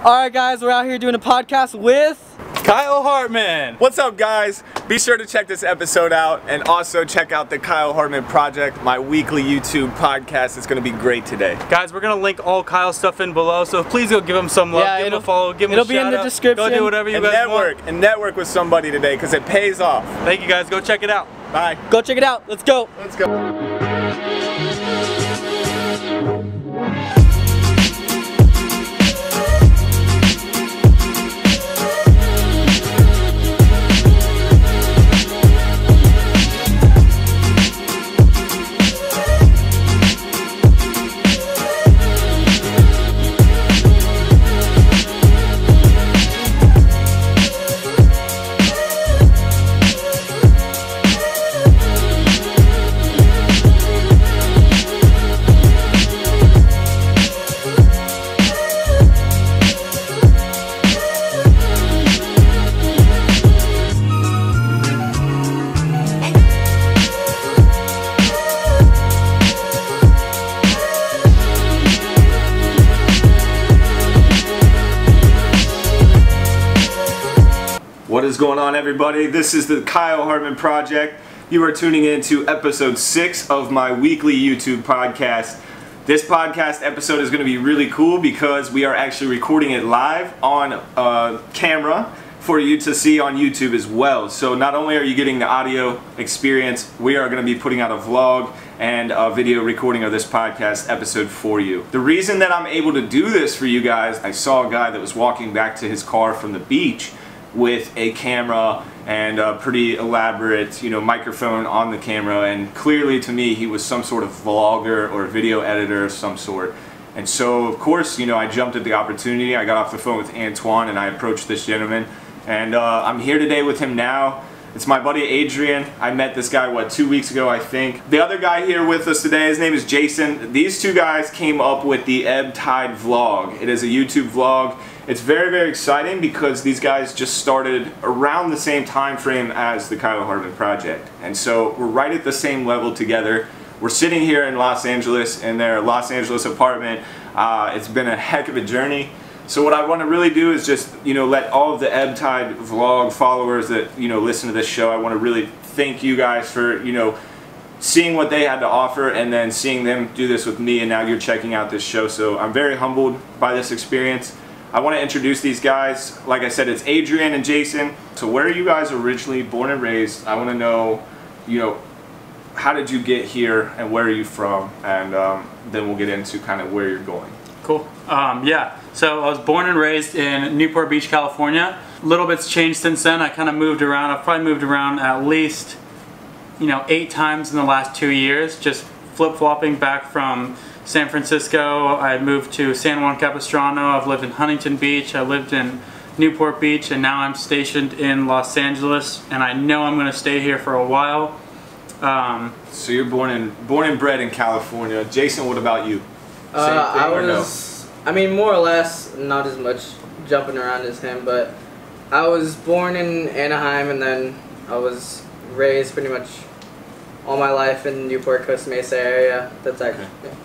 Alright guys, we're out here doing a podcast with Kyle Hartman. What's up guys? Be sure to check this episode out and also check out the Kyle Hartman Project, my weekly YouTube podcast. It's going to be great today. Guys, we're going to link all Kyle's stuff in below, so please go give him some love, give him a follow, give him a shout out. It'll be in the description. Go do whatever you guys want. And network with somebody today because it pays off. Thank you guys. Go check it out. Bye. Go check it out. Let's go. Let's go. What is going on, everybody? This is the Kyle Hartman Project. You are tuning in to episode 6 of my weekly YouTube podcast. This podcast episode is going to be really cool because we are actually recording it live on camera for you to see on YouTube as well. So not only are you getting the audio experience, we are going to be putting out a vlog and a video recording of this podcast episode for you. The reason that I'm able to do this for you guys, I saw a guy that was walking back to his car from the beach with a camera and a pretty elaborate, microphone on the camera, and clearly to me he was some sort of vlogger or video editor of some sort. And so of course, I jumped at the opportunity. I got off the phone with Antoine and I approached this gentleman, and I'm here today with him now. It's my buddy Adrian. I met this guy, 2 weeks ago, I think. The other guy here with us today, his name is Jason. These two guys came up with the EBBTIDEVLOG. It is a YouTube vlog. It's very, very exciting because these guys just started around the same time frame as the Kyle Hartman Project. And so we're right at the same level together. We're sitting here in Los Angeles in their Los Angeles apartment. It's been a heck of a journey. So what I want to really do is just, let all of the EBBTIDEVLOG followers that, listen to this show, I want to really thank you guys for, seeing what they had to offer and then seeing them do this with me, and now you're checking out this show. So I'm very humbled by this experience. I want to introduce these guys. Like I said, it's Adrian and Jason. So where are you guys originally born and raised? I want to know, how did you get here and where are you from? And then we'll get into kind of where you're going. Cool. Yeah, so I was born and raised in Newport Beach, California. A little bit's changed since then. I kind of moved around. I've probably moved around at least, 8 times in the last 2 years, just flip-flopping back from San Francisco. I moved to San Juan Capistrano. I've lived in Huntington Beach. I lived in Newport Beach, and now I'm stationed in Los Angeles, and I know I'm going to stay here for a while. So you're born and bred in California. Jason, what about you? I mean, more or less, not as much jumping around as him, but I was born in Anaheim, and then I was raised pretty much all my life in Newport, Costa Mesa area. That's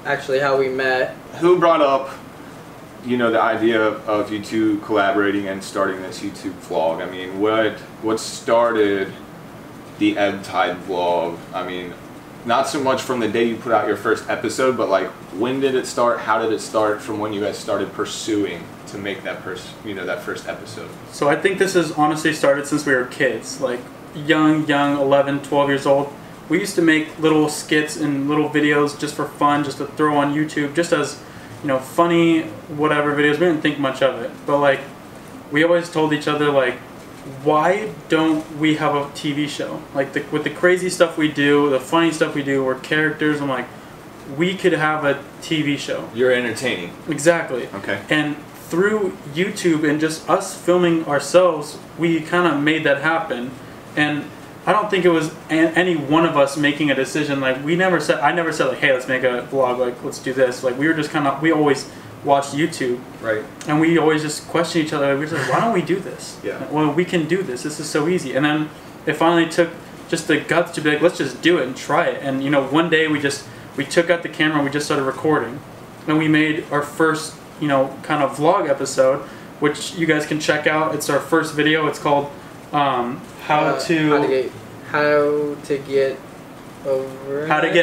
actually how we met. Who brought up, the idea of you two collaborating and starting this YouTube vlog? I mean, what started the EBBTIDEVLOG? I mean, not so much from the day you put out your first episode, but like, when did it start? How did it start from when you guys started pursuing to make that that first episode? So I think this has honestly started since we were kids, like young, 11, 12 years old. We used to make little skits and little videos just for fun, just to throw on YouTube, just as, funny, whatever videos. We didn't think much of it. But like, we always told each other, like, why don't we have a TV show? Like, with the crazy stuff we do, the funny stuff we do, we're characters. I'm like, we could have a TV show. You're entertaining. Exactly. Okay. And through YouTube and just us filming ourselves, we kind of made that happen. And I don't think it was any one of us making a decision. Like, I never said like, hey, let's make a vlog, like, let's do this. Like, we were just we always watched YouTube. Right. And we always just questioned each other. We were like, why don't we do this? Yeah. Well, we can do this. This is so easy. And then it finally took just the guts to be like, let's just do it and try it. And, you know, one day we took out the camera and we just started recording. And we made our first, you know, kind of vlog episode. which you guys can check out. It's our first video. It's called how to get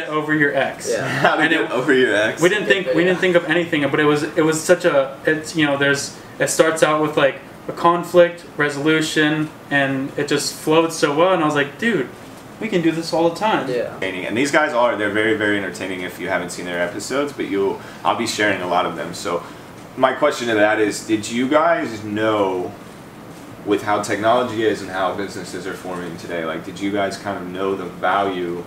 over your ex. Yeah. How to get over your ex. We didn't think of anything, but it was such a, it's, you know, it starts out with like a conflict resolution, and it just flowed so well, and I was like, dude, we can do this all the time. Yeah. And these guys they're very, very entertaining if you haven't seen their episodes, but I'll be sharing a lot of them. So my question to that is, did you guys know, with how technology is and how businesses are forming today, like, did you guys kind of know the value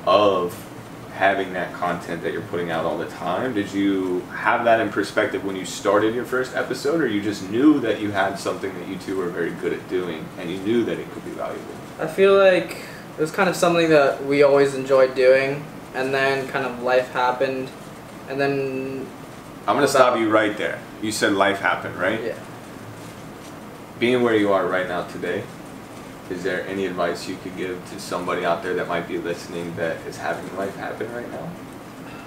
of having that content that you're putting out all the time? Did you have that in perspective when you started your first episode, or you just knew that you had something that you two were very good at doing and you knew that it could be valuable? I feel like it was kind of something that we always enjoyed doing, and then kind of life happened, and then... I'm going to stop you right there. You said life happened, right? Yeah. Being where you are right now today, is there any advice you could give to somebody out there that might be listening that is having life happen right now?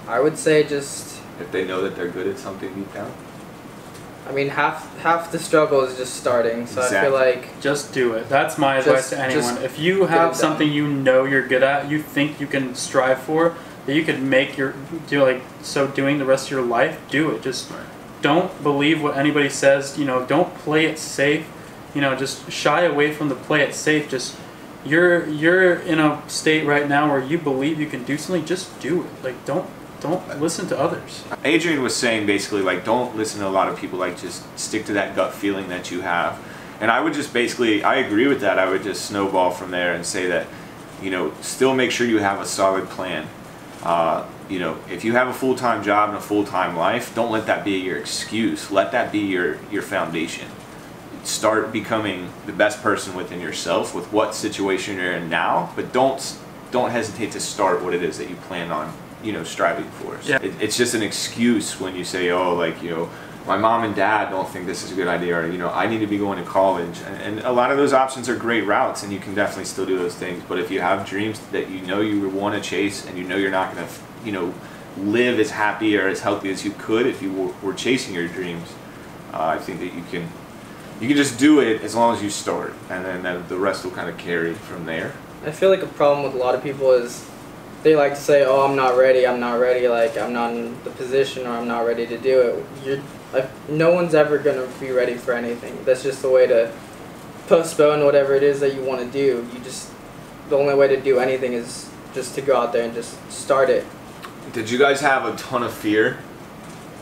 I would say just... If they know that they're good at something deep down? I mean, half the struggle is just starting, so Exactly. I feel like... Just do it. That's my advice to anyone. If you have something you know you're good at, you think you can strive for, that you could make doing the rest of your life, do it. Just don't believe what anybody says, you know, don't play it safe. You know, just shy away from the play it safe. Just you're in a state right now where you believe you can do something, just do it. Like, don't listen to others. Adrian was saying basically, like, don't listen to a lot of people, like, just stick to that gut feeling that you have. And I would just basically, I agree with that. I would just snowball from there and say that, you know, still make sure you have a solid plan. You know, if you have a full-time job and a full-time life, don't let that be your excuse. Let that be your foundation. Start becoming the best person within yourself with what situation you're in now, but don't hesitate to start what it is that you plan on, you know, striving for. So yeah. It's just an excuse when you say, oh, like, you know, my mom and dad don't think this is a good idea, or, you know, I need to be going to college. And a lot of those options are great routes, and you can definitely still do those things. But if you have dreams that you know you want to chase, and you know you're not going to, you know, live as happy or as healthy as you could if you were chasing your dreams, I think that you can just do it as long as you start, and then the rest will kind of carry from there. I feel like a problem with a lot of people is they like to say, oh, I'm not ready, like, I'm not in the position, or I'm not ready to do it. No one's ever going to be ready for anything. That's just the way to postpone whatever it is that you want to do. The only way to do anything is just to go out there and just start it. Did you guys have a ton of fear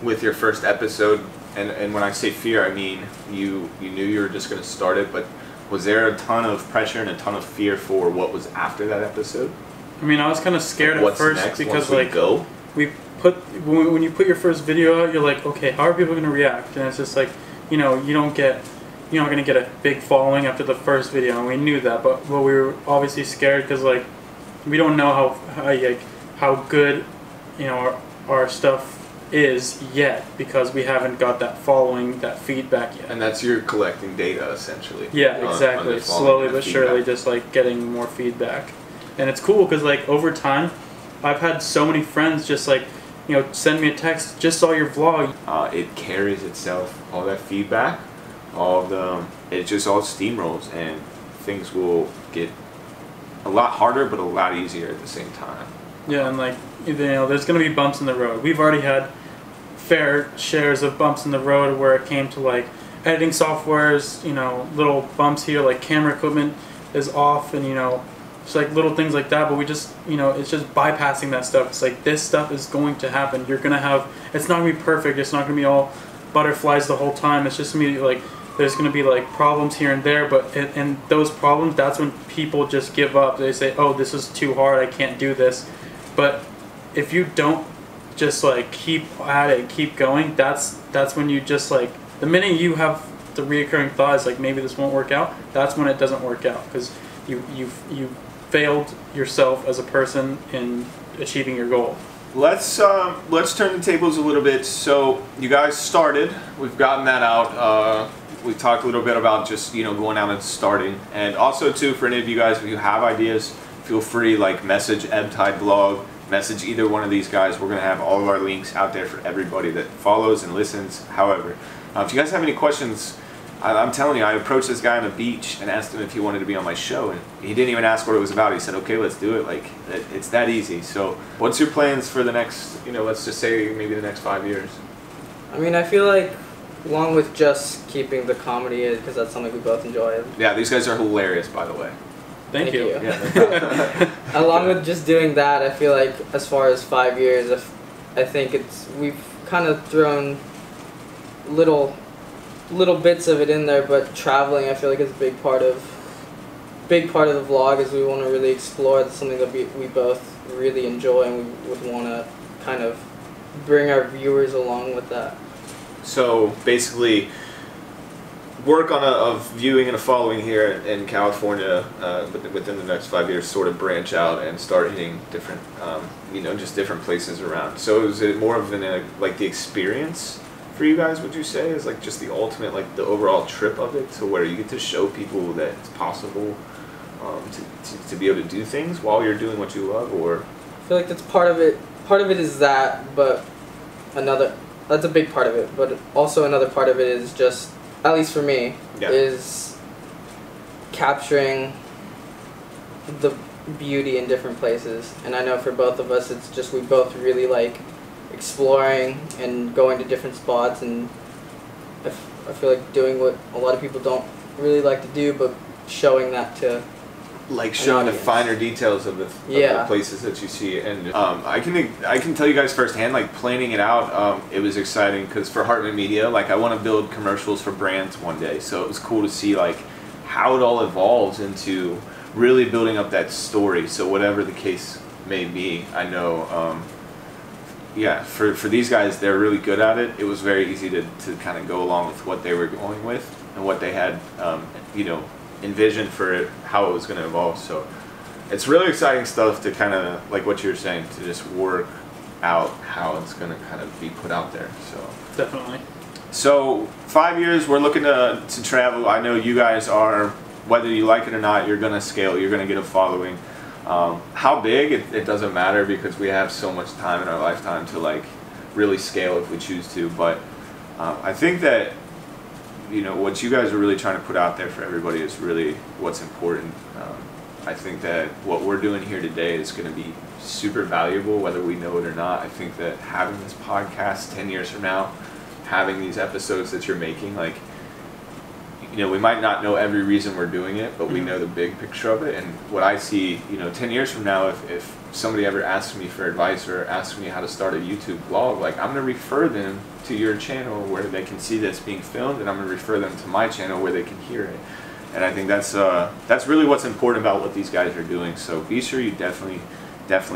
with your first episode? And when I say fear, I mean you knew you were just going to start it, but was there a ton of pressure and a ton of fear for what was after that episode? I mean, I was kind of scared at first next? because, like, when you put your first video out, you're like, okay, how are people going to react? And it's just like, you know, you're not going to get a big following after the first video, and we knew that, but we were obviously scared because, like, we don't know how good, you know, our stuff is yet, because we haven't got that following, that feedback yet. And that's you're collecting data, essentially. Yeah, exactly. Slowly but surely, just like getting more feedback. And it's cool because, like, over time, I've had so many friends just, like, you know, send me a text, just saw your vlog. It carries itself, all that feedback, it just all steamrolls, and things will get a lot harder but a lot easier at the same time. Yeah, and, like, you know, there's going to be bumps in the road. We've already had fair shares of bumps in the road where it came to, like, editing softwares, you know, little bumps here, like camera equipment is off, and, you know, just like little things like that, but we just, you know, it's just bypassing that stuff. It's like, this stuff is going to happen. You're going to have, it's not going to be perfect. It's not going to be all butterflies the whole time. It's just going to be like, there's going to be like problems here and there, but and those problems, that's when people just give up. They say, oh, this is too hard. I can't do this. But if you don't just like keep at it, keep going, that's when you just like, the minute you have the reoccurring thoughts like maybe this won't work out, that's when it doesn't work out, because you failed yourself as a person in achieving your goal. Let's turn the tables a little bit. So you guys started, we've gotten that out. We talked a little bit about just, you know, going out and starting, and also too, for any of you guys, if you have ideas, feel free, like, message EBBTIDEVLOG, message either one of these guys. We're gonna have all of our links out there for everybody that follows and listens. However, If you guys have any questions, I'm telling you, I approached this guy on the beach and asked him if he wanted to be on my show, and he didn't even ask what it was about. He said, okay, let's do it. Like, it's that easy. So what's your plans for the next, let's just say maybe the next 5 years? I mean, I feel like along with just keeping the comedy, because that's something we both enjoy. Yeah, these guys are hilarious, by the way. Thank you. Yeah. Along with just doing that, I feel like as far as 5 years, I think we've kind of thrown little bits of it in there, but traveling I feel like is a big part of the vlog, as we want to really explore. That's something that we both really enjoy, and we would want to kind of bring our viewers along with that. So basically, work on a viewing and a following here in California within the next 5 years, sort of branch out and start hitting different, just different places around. So is it more of like the experience for you guys, would you say, is like just the ultimate, like the overall trip of it, to where you get to show people that it's possible to be able to do things while you're doing what you love? Or I feel like that's part of it. Part of it is that, but that's a big part of it. But also another part of it is just, at least for me, is capturing the beauty in different places. And I know for both of us, it's just we both really like exploring and going to different spots, and I feel like doing what a lot of people don't really like to do, but showing that to, like, showing the finer details of the places that you see. And I can tell you guys firsthand, like, planning it out, it was exciting, because for Hartman Media, like, I want to build commercials for brands one day, so it was cool to see like how it all evolves into really building up that story. So whatever the case may be, I know for these guys, they're really good at it. It was very easy to kind of go along with what they were going with and what they had envisioned for it, how it was going to evolve. So it's really exciting stuff to kind of, like what you were saying, to just work out how it's going to kind of be put out there. So definitely. So 5 years, we're looking to travel. I know you guys are, whether you like it or not, you're going to scale, you're going to get a following. How big, it doesn't matter, because we have so much time in our lifetime to like really scale if we choose to. But I think that what you guys are really trying to put out there for everybody is really what's important. I think that what we're doing here today is going to be super valuable, whether we know it or not. I think that having this podcast 10 years from now, having these episodes that you're making, like, we might not know every reason we're doing it, but we know the big picture of it. And what I see, 10 years from now, if somebody ever asks me for advice or asks me how to start a YouTube vlog, like, I'm going to refer them to your channel where they can see that's being filmed, and I'm going to refer them to my channel where they can hear it. And I think that's really what's important about what these guys are doing. So be sure you definitely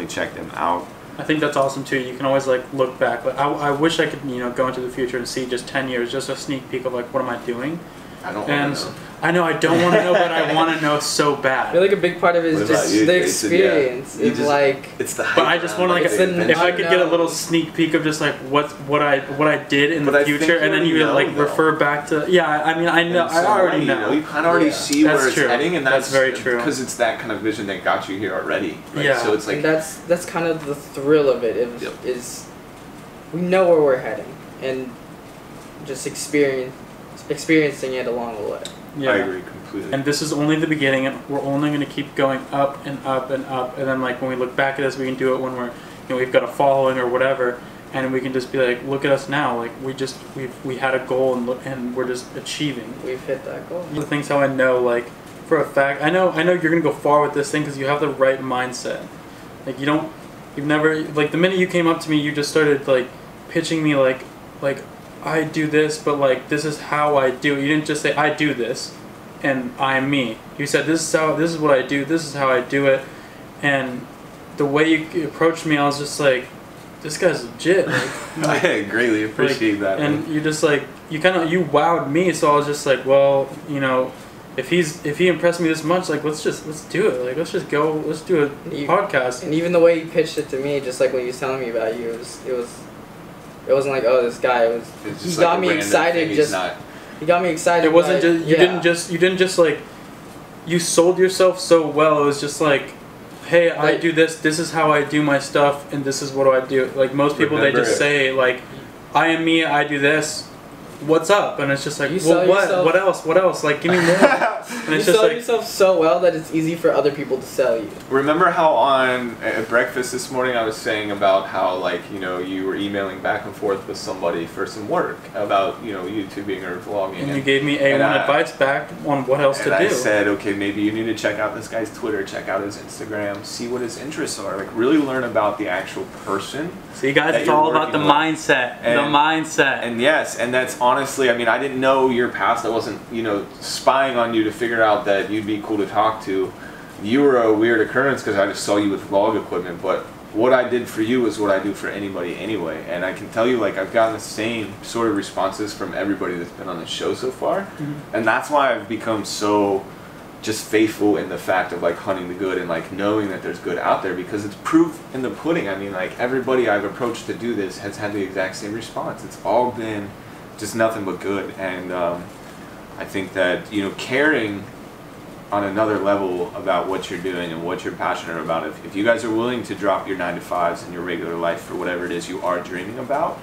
check them out. I think that's awesome too. You can always like look back. Like, I wish I could go into the future and see just 10 years, just a sneak peek of like, what am I doing? I don't want to know. I know I don't want to know, but I want to know so bad. I feel like a big part of it is just the experience. It's like, it's the hype. But I just want to like, if I could get a little sneak peek of just like what I did in the future, and then you like refer back to I mean I know I already know. You kind of already see where it's heading, and that's very true, because it's that kind of vision that got you here already. Right? Yeah. So it's like, and that's kind of the thrill of it. Is we know where we're heading, and just experiencing it along the way. Yeah. I agree completely. And this is only the beginning, and we're only going to keep going up and up and up. And then, like, when we look back at this, we can do it when we're, we've got a following or whatever, and we can just be like, look at us now. Like, we had a goal, and we're just achieving. We've hit that goal. The things how I know, like, for a fact, I know you're going to go far with this thing because you have the right mindset. Like, you've never, like, the minute you came up to me, you just started, like, pitching me, like, I do this, but like, this is how I do it. You didn't just say, I do this, and I'm me. You said, this is what I do, this is how I do it. And the way you approached me, I was just like, this guy's legit. Like, I greatly appreciate that. And you just like, you wowed me, so I was just like, well, if he impressed me this much, like, let's do it. Like, let's just go, let's do a podcast. And even the way you pitched it to me, just like when you was telling me about you, it wasn't like, oh, this guy he got me excited. He got me excited. It wasn't just you didn't just like, you sold yourself so well. It was just like, hey, I do this. This is how I do my stuff, and this is what I do. Like most people, they just say like, I am me. I do this. what's up? And it's just like, You well, sell what? yourself- What else? What else? Like, give me more. And You it's just sell like, yourself so well that it's easy for other people to sell you. Remember how at breakfast this morning I was saying about how, like, you know, you were emailing back and forth with somebody for some work about, you know, YouTubing or vlogging. and you gave me A1 advice back on what else to do. I said, okay, maybe you need to check out this guy's Twitter, check out his Instagram, see what his interests are, like really learn about the actual person. See, guys, that it's you're all about the working with. mindset. The And- mindset. And yes, and that's honestly, I mean, I didn't know your past. I wasn't, you know, spying on you to figure out that you'd be cool to talk to. You were a weird occurrence because I just saw you with vlog equipment, but what I did for you is what I do for anybody anyway. And I can tell you, like, I've gotten the same sort of responses from everybody that's been on the show so far. Mm-hmm. And that's why I've become so just faithful in the fact of, like, hunting the good and, like, knowing that there's good out there, because it's proof in the pudding. I mean, like, everybody I've approached to do this has had the exact same response. It's all been just nothing but good. And I think that, you know, caring on another level about what you're doing and what you're passionate about, if you guys are willing to drop your 9-to-5s in your regular life for whatever it is you are dreaming about,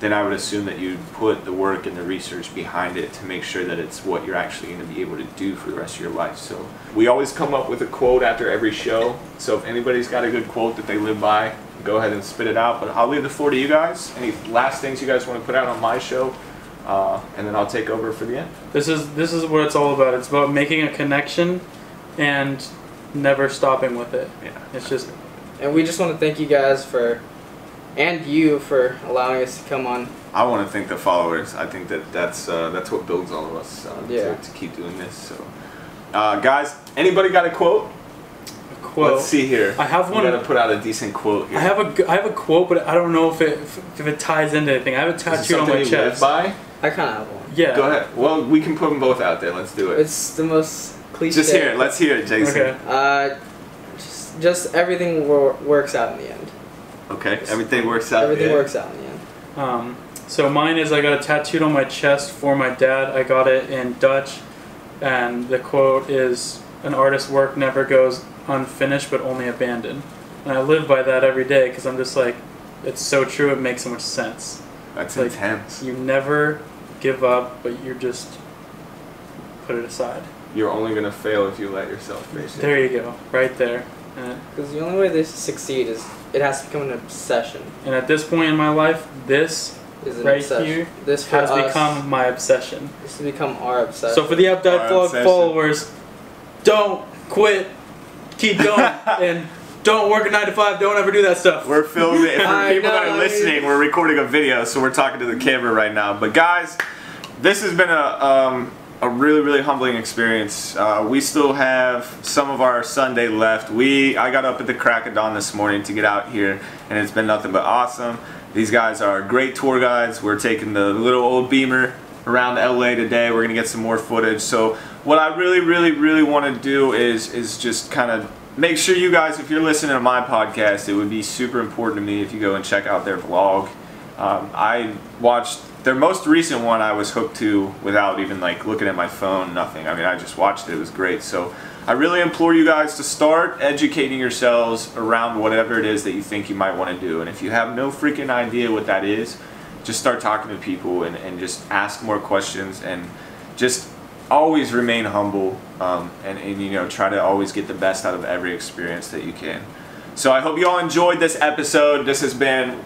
then I would assume that you'd put the work and the research behind it to make sure that it's what you're actually going to be able to do for the rest of your life. So we always come up with a quote after every show, so if anybody's got a good quote that they live by, go ahead and spit it out. But I'll leave the floor to you guys. Any last things you guys want to put out on my show, and then I'll take over for the end. This is what it's all about. It's about making a connection and never stopping with it. Yeah. It's just, And we just want to thank you guys and you for allowing us to come on. I want to thank the followers. I think that's what builds all of us Yeah. to keep doing this. So, guys, anybody got a quote? a quote. Let's see here. I have one. You gotta put out a decent quote here. I have a quote, but I don't know if it ties into anything. I have it Is it tattooed on something my you live chest. by? I kind of have one. Yeah. Go ahead. Well, we can put them both out there. Let's do it. It's the most cliche. Just hear it. Let's hear it, Jason. Okay. Just everything works out in the end. Okay. Everything works out. Everything yeah. works out in the end. So mine is, I got it tattooed on my chest for my dad. I got it in Dutch, and the quote is, "An artist's work never goes unfinished, but only abandoned." And I live by that every day because I'm just like, it's so true. It makes so much sense. That's Like, intense. You never give up, but you just put it aside. You're only gonna fail if you let yourself face it. There you go, right there. Because the only way to succeed is it has to become an obsession. And at this point in my life, this Is an right obsession. here This for has us, become my obsession. This has become our obsession. So for the Our EBBTIDEVLOG obsession. followers, don't quit, keep going, and don't work a 9-to-5. Don't ever do that stuff. We're filming. For I people that know, are listening, we're recording a video, so we're talking to the camera right now. But guys, this has been a really, really humbling experience. We still have some of our Sunday left. I got up at the crack of dawn this morning to get out here, and it's been nothing but awesome. These guys are great tour guides. We're taking the little old Beamer around LA today. We're gonna get some more footage. So what I really, really, really want to do is just kind of make sure you guys, if you're listening to my podcast, it would be super important to me if you go and check out their vlog. I watched their most recent one. I was hooked to without even like looking at my phone, nothing. I mean, I just watched it. It was great. So I really implore you guys to start educating yourselves around whatever it is that you think you might want to do. And if you have no freaking idea what that is, just start talking to people and just ask more questions, and just always remain humble, and you know, try to always get the best out of every experience that you can. So I hope you all enjoyed this episode. This has been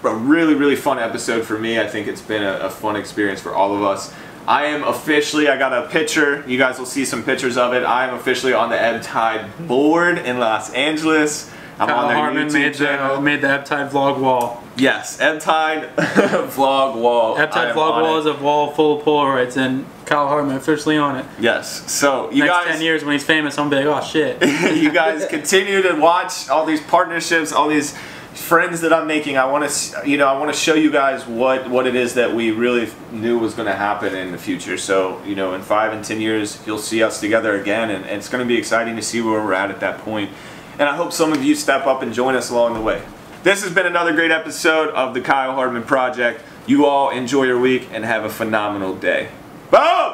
a really, really fun episode for me. I think it's been a fun experience for all of us. I am officially, I got a picture, you guys will see some pictures of it. I am officially on the EBBTIDE board in Los Angeles. I'm on their Hartman YouTube channel. made the EBBTIDE wall. Yes, EBBTIDE vlog wall. EBBTIDE vlog wall is a wall full of Polaroids, and Kyle Hartman officially on it. Yes, so you Next guys, 10 years when he's famous, I'm gonna be like, oh shit. you guys continue to watch all these partnerships, all these friends that I'm making. I want to, you know, I want to show you guys what it is that we really knew was going to happen in the future. So, you know, in 5 and 10 years, you'll see us together again, and it's going to be exciting to see where we're at that point. And I hope some of you step up and join us along the way. This has been another great episode of the Kyle Hartman Project. You all enjoy your week and have a phenomenal day. Boom!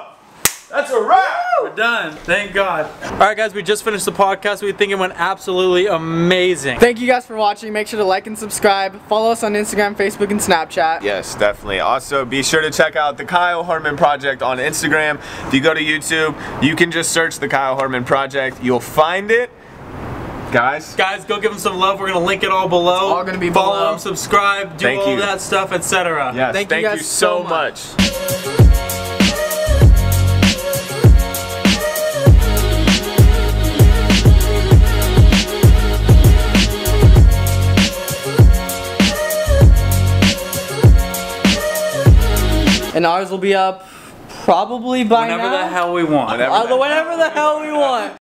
That's a wrap! We're done. Thank God. Alright guys, we just finished the podcast. We think it went absolutely amazing. Thank you guys for watching. Make sure to like and subscribe. Follow us on Instagram, Facebook, and Snapchat. Yes, definitely. Also, be sure to check out the Kyle Hartman Project on Instagram. If you go to YouTube, you can just search the Kyle Hartman Project. You'll find it. Guys, go give him some love. We're gonna link it all below. It's all gonna be Follow below. him, subscribe, do Thank all you. that stuff, etc. yes, Thank thank you you guys so so much. And ours will be up probably by Whenever now. the hell we want. Whenever Whenever the hell we want.